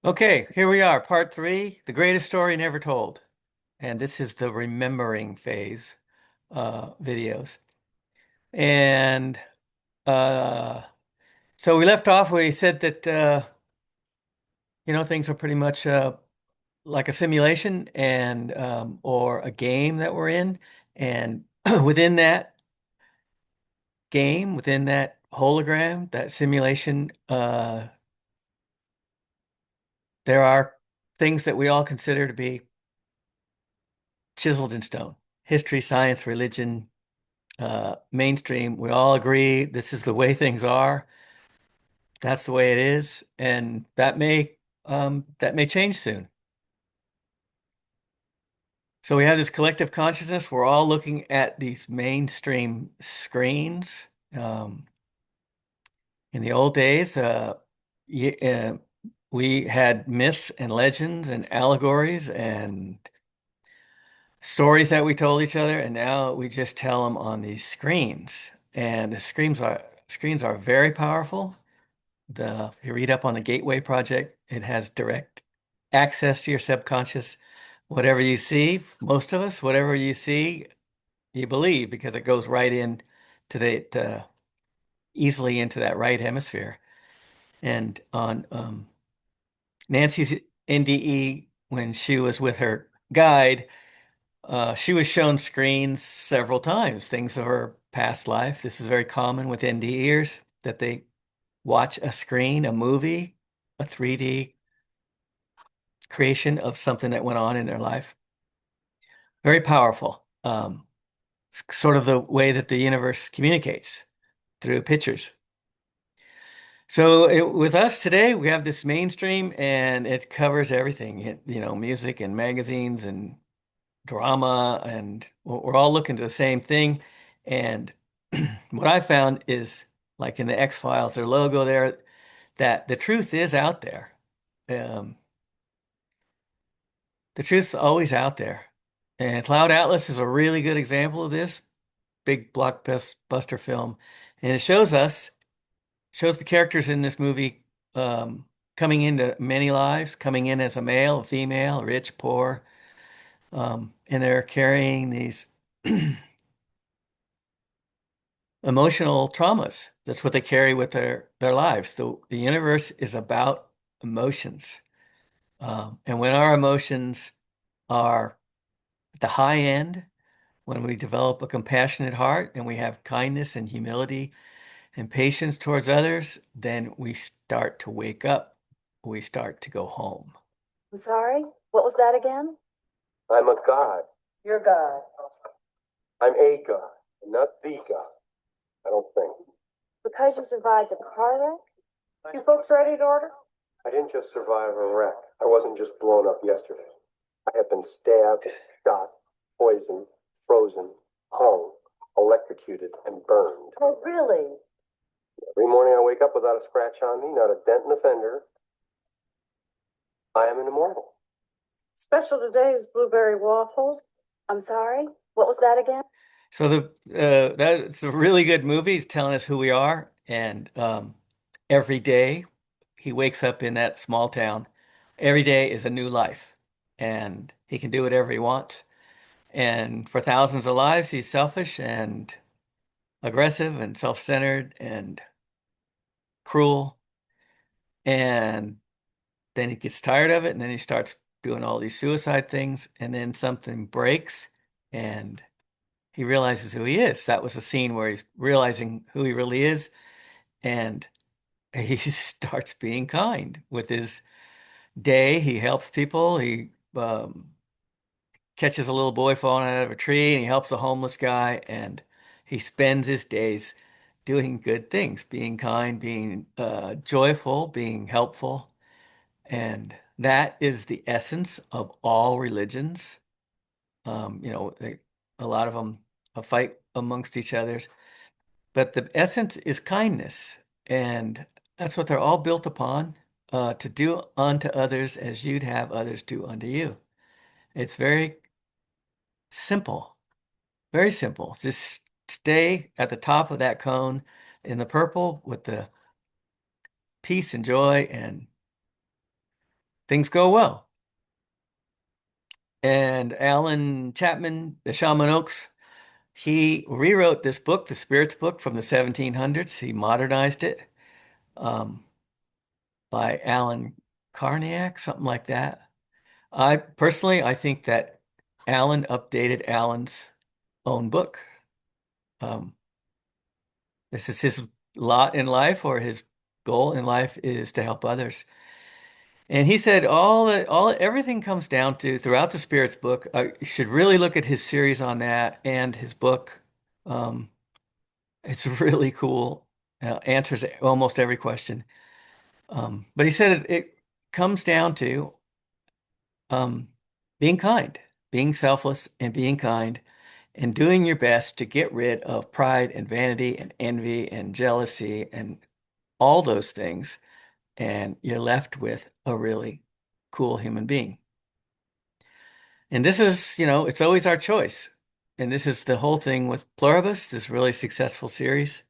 Okay, here we are, part three, the greatest story never told. And this is the remembering phase videos. And uh, so we left off, we said that, things are pretty much like a simulation and or a game that we're in. And within that game, within that hologram, that simulation, there are things that we all consider to be chiseled in stone. History, science, religion, mainstream, we all agree this is the way things are. That's the way it is, and that may change soon. So we have this collective consciousness. We're all looking at these mainstream screens. In the old days, we had myths and legends and allegories and stories that we told each other, and now we just tell them on these screens. And the screens are very powerful. If you read up on the Gateway Project, it has direct access to your subconscious. Whatever you see, most of us, whatever you see, you believe because it goes right in to easily into that right hemisphere. And on Nancy's NDE, when she was with her guide, she was shown screens several times, things of her past life. This is very common with NDEers that they watch a screen, a movie, a 3D creation of something that went on in their life. Very powerful. Sort of the way that the universe communicates through pictures. So with us today, we have this mainstream and it covers everything, music and magazines and drama, and we're all looking to the same thing. And what I found is like in the X-Files, their logo there, that the truth is out there. Um, The truth's always out there. And Cloud Atlas is a really good example of this big blockbuster film. And it shows the characters in this movie coming into many lives, coming in as a male, a female, rich, poor, and they're carrying these emotional traumas. That's what they carry with their lives. The universe is about emotions. And when our emotions are at the high end, when we develop a compassionate heart and we have kindness and humility and patience towards others, then we start to wake up. We start to go home. I'm sorry? What was that again? I'm a god. Your God. I'm a god, not the god. I don't think. Because you survived the car wreck? You folks ready to order? I didn't just survive a wreck. I wasn't just blown up yesterday. I have been stabbed, shot, poisoned, frozen, hung, electrocuted, and burned. Oh, really? Every morning I wake up without a scratch on me, not a dent in the fender. I am an immortal. Special today is blueberry waffles. I'm sorry? What was that again? So that's a really good movie. It's telling us who we are, and every day he wakes up in that small town. Every day is a new life, and he can do whatever he wants. And for thousands of lives, he's selfish and aggressive and self-centered and cruel. And then he gets tired of it, and then he starts doing all these suicide things, and then something breaks, and he realizes who he is. That was a scene where he's realizing who he really is, and he starts being kind with his day. He helps people. He catches a little boy falling out of a tree, and he helps a homeless guy, and he spends his days doing good things, being kind, being joyful, being helpful. And that is the essence of all religions. A lot of them fight amongst each others, but the essence is kindness. And that's what they're all built upon, to do unto others as you'd have others do unto you. It's very simple, very simple. Just stay at the top of that cone in the purple with the peace and joy and things go well. And Alan Chapman, the Shaman Oaks, he rewrote this book, the Spirits book from the 1700s. He modernized it um, by Alan Carniac, something like that. I think that Alan updated Alan's own book. Um, this is his lot in life, or his goal in life is to help others. And he said everything comes down to throughout the Spirits book. You should really look at his series on that and his book. Um, it's really cool. Answers almost every question. But he said it comes down to um, being kind, being selfless, and being kind, and doing your best to get rid of pride and vanity and envy and jealousy and all those things, and you're left with a really cool human being. And this is, it's always our choice. And this is the whole thing with Pluribus, this really successful series.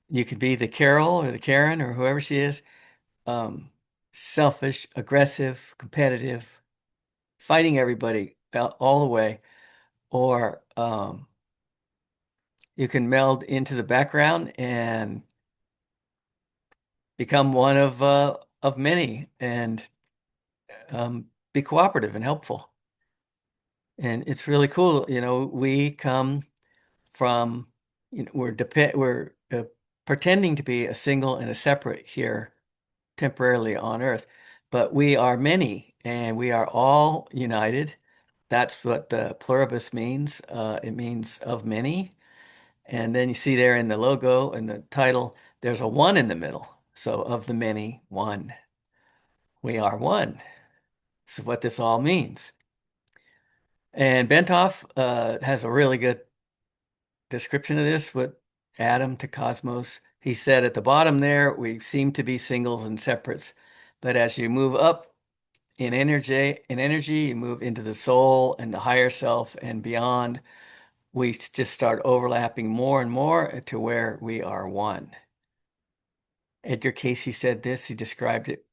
You could be the Carol or the Karen or whoever she is, selfish, aggressive, competitive, fighting everybody all the way, or you can meld into the background and become one of many and be cooperative and helpful. And it's really cool. We come from, we're pretending to be a single and a separate here temporarily on Earth, but we are many and we are all united. That's what the pluribus means. It means of many. And then you see there in the logo and the title, there's a one in the middle. So of the many, one. We are one. This is what this all means. And Bentoff has a really good description of this with atom to cosmos. He said at the bottom there, we seem to be singles and separates, but as you move up in energy, you move into the soul and the higher self and beyond. We just start overlapping more and more to where we are one. Edgar Casey said this. He described it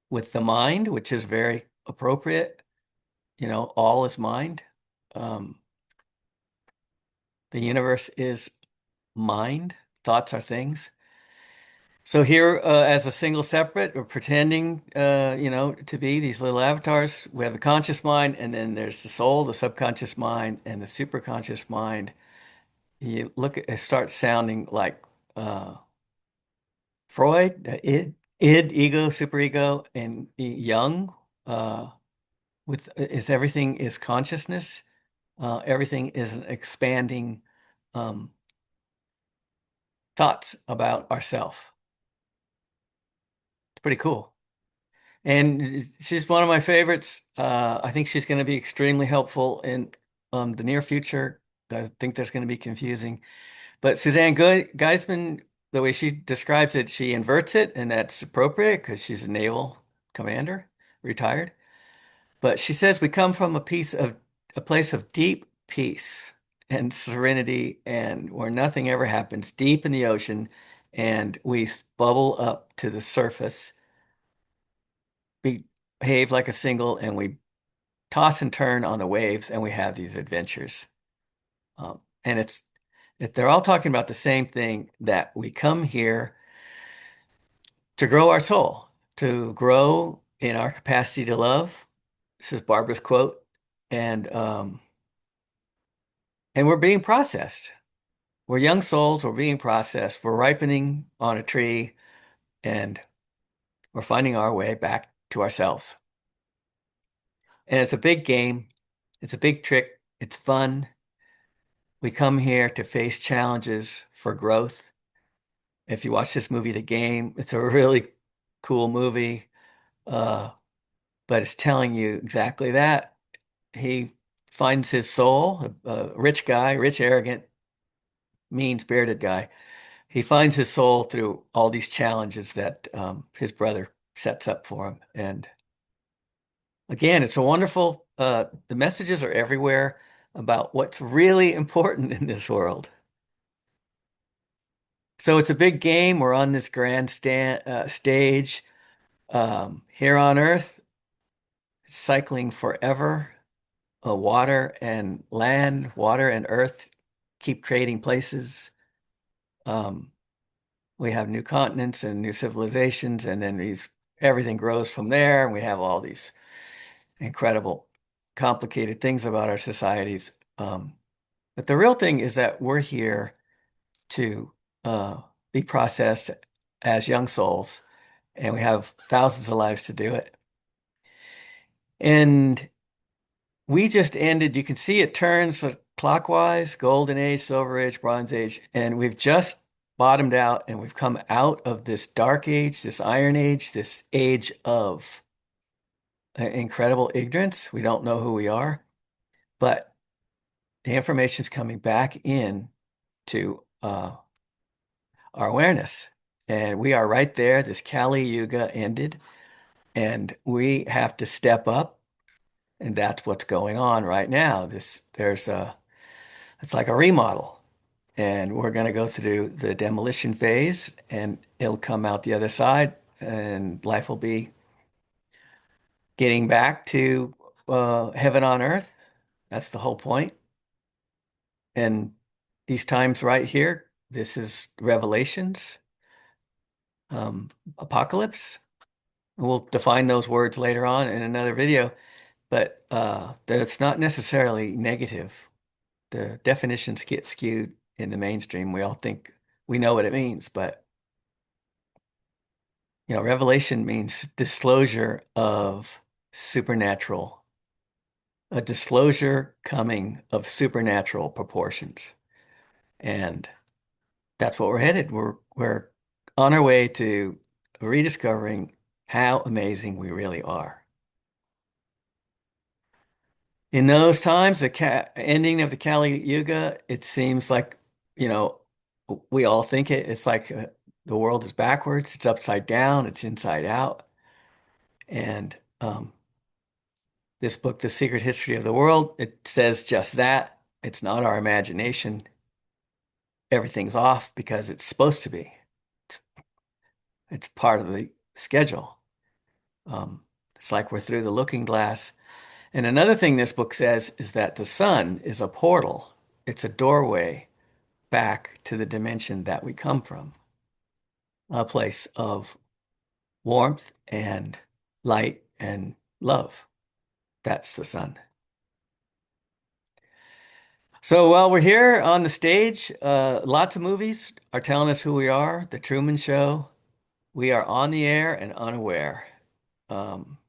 with the mind, which is very appropriate. All is mind. Um, the universe is mind. Thoughts are things. So here, as a single separate, we're pretending, to be these little avatars. We have the conscious mind, and then there's the soul, the subconscious mind, and the superconscious mind. You look at it starts sounding like Freud, id, ego, superego, and Jung. With is everything is consciousness. Everything is an expanding um, thoughts about ourself. It's pretty cool. And she's one of my favorites. I think she's going to be extremely helpful in the near future. I think there's going to be confusing. But Suzanne Geisman, the way she describes it, she inverts it, and that's appropriate because she's a naval commander, retired. But she says we come from a place of deep peace and serenity, and where nothing ever happens, deep in the ocean, and we bubble up to the surface, behave like a single, and we toss and turn on the waves, and we have these adventures. And they're all talking about the same thing, that we come here to grow our soul, to grow in our capacity to love. This is Barbara's quote, and we're being processed. We're young souls. We're being processed. We're ripening on a tree, and we're finding our way back to ourselves. And it's a big game. It's a big trick. It's fun. We come here to face challenges for growth. If you watch this movie, The Game, it's a really cool movie, uh, but it's telling you exactly that. He finds his soul, a rich guy, rich, arrogant, mean-spirited guy. He finds his soul through all these challenges that his brother sets up for him. And again, it's a wonderful, the messages are everywhere about what's really important in this world. So it's a big game. We're on this grand stage. Here on Earth, it's cycling forever. Water and land, water and earth keep trading places. Um, we have new continents and new civilizations, and then everything grows from there, and we have all these incredible, complicated things about our societies. But the real thing is that we're here to uh, be processed as young souls, and we have thousands of lives to do it. And we just ended, you can see it turns clockwise, Golden Age, Silver Age, Bronze Age, and we've just bottomed out and we've come out of this Dark Age, this Iron Age, this age of incredible ignorance. We don't know who we are, but the information's coming back in to our awareness. And we are right there. This Kali Yuga ended, and we have to step up, and that's what's going on right now. It's like a remodel. And we're going to go through the demolition phase and it'll come out the other side and life will be getting back to heaven on earth. That's the whole point. And these times right here, this is Revelations, apocalypse. We'll define those words later on in another video, but that's not necessarily negative. The definitions get skewed in the mainstream. We all think we know what it means, but revelation means disclosure of supernatural, a disclosure coming of supernatural proportions. And that's what we're headed. We're on our way to rediscovering how amazing we really are. In those times, the ending of the Kali Yuga, it seems like, you know, we all think it's like the world is backwards, it's upside down, it's inside out. And this book, The Secret History of the World, it says just that. It's not our imagination. Everything's off because it's supposed to be. It's, it's part of the schedule. It's like we're through the looking glass. And another thing this book says is that the sun is a portal. It's a doorway back to the dimension that we come from, a place of warmth and light and love. That's the sun. So while we're here on the stage, lots of movies are telling us who we are. The Truman Show. We are on the air and unaware. Um,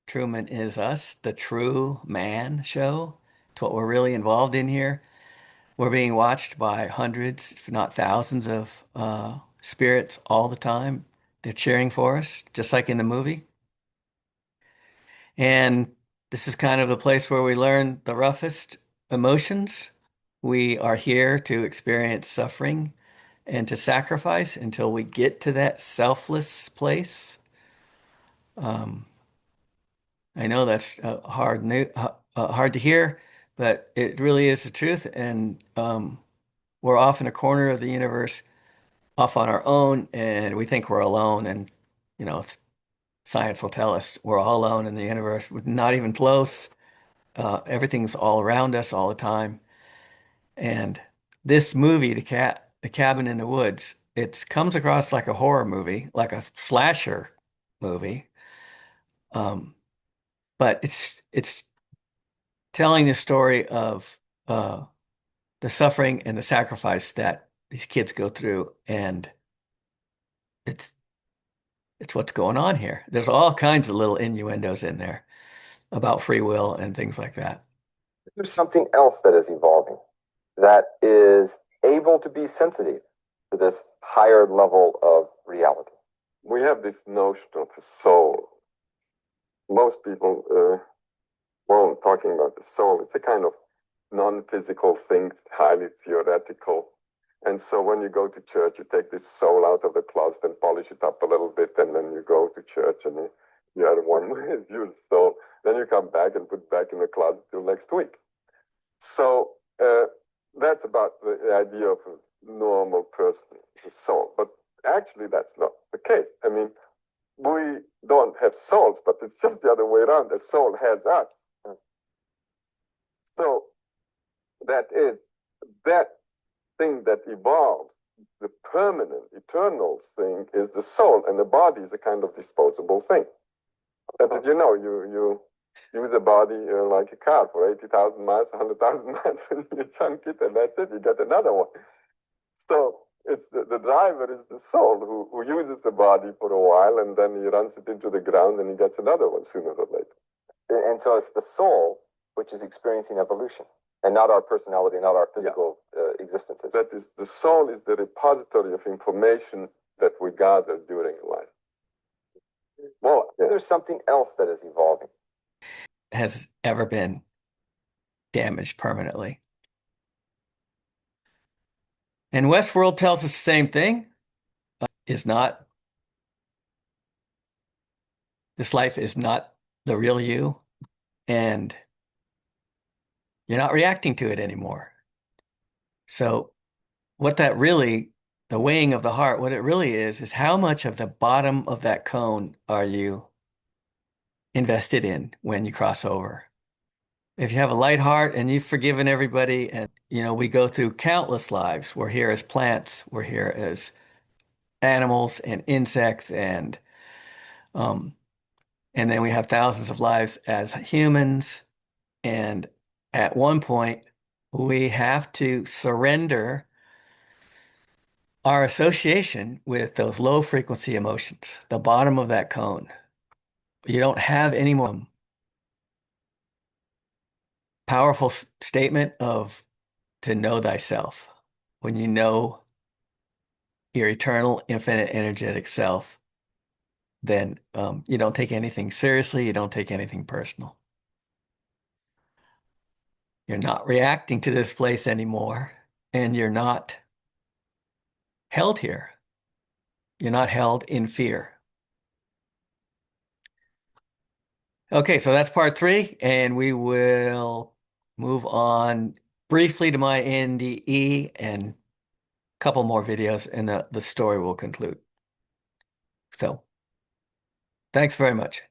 Truman is us, the true man show. It's what we're really involved in here. We're being watched by hundreds, if not thousands, of spirits all the time. They're cheering for us, just like in the movie. And this is kind of the place where we learn the roughest emotions. We are here to experience suffering and to sacrifice until we get to that selfless place. Um, I know that's hard to hear, but it really is the truth. And we're off in a corner of the universe, off on our own, and we think we're alone. And science will tell us we're all alone in the universe. We're not even close. Everything's all around us all the time. And this movie, The Cabin in the Woods, it comes across like a horror movie, like a slasher movie. Um, but it's telling the story of the suffering and the sacrifice that these kids go through, and it's it's what's going on here. There's all kinds of little innuendos in there about free will and things like that. There's something else that is evolving that is able to be sensitive to this higher level of reality. We have this notion of a soul. Most people won't talking about the soul. It's a kind of non-physical thing, highly theoretical. And so when you go to church, you take this soul out of the closet and polish it up a little bit, and then you go to church and you have one with your soul. Then you come back and put it back in the closet till next week. So that's about the idea of a normal person, the soul. But actually, that's not the case. I mean, we don't have souls, but it's just the other way around. The soul has us. So that is that thing that evolves. The permanent, eternal thing is the soul, and the body is a kind of disposable thing. That you use the body like a car for 80,000 miles, 100,000 miles, and you chunk it, and that's it. You get another one. So it's the driver is the soul who uses the body for a while, and then he runs it into the ground, and he gets another one sooner or later. And so it's the soul which is experiencing evolution, and not our personality, not our physical existences. That is, the soul is the repository of information that we gather during life. Well, there's something else that is evolving. Has ever been damaged permanently. And Westworld tells us the same thing. Is not, this life is not the real you, and you're not reacting to it anymore. So what that really, the weighing of the heart, what it really is how much of the bottom of that cone are you invested in when you cross over? If you have a light heart and you've forgiven everybody, and we go through countless lives. We're here as plants, we're here as animals and insects, um, and then we have thousands of lives as humans. And at one point, we have to surrender our association with those low frequency emotions, the bottom of that cone. You don't have any more powerful statement of to know thyself. When you know your eternal, infinite, energetic self, then you don't take anything seriously. You don't take anything personal. You're not reacting to this place anymore, and you're not held here. You're not held in fear. Okay, so that's part 3, and we will move on briefly to my NDE and a couple more videos, and the story will conclude. So, thanks very much.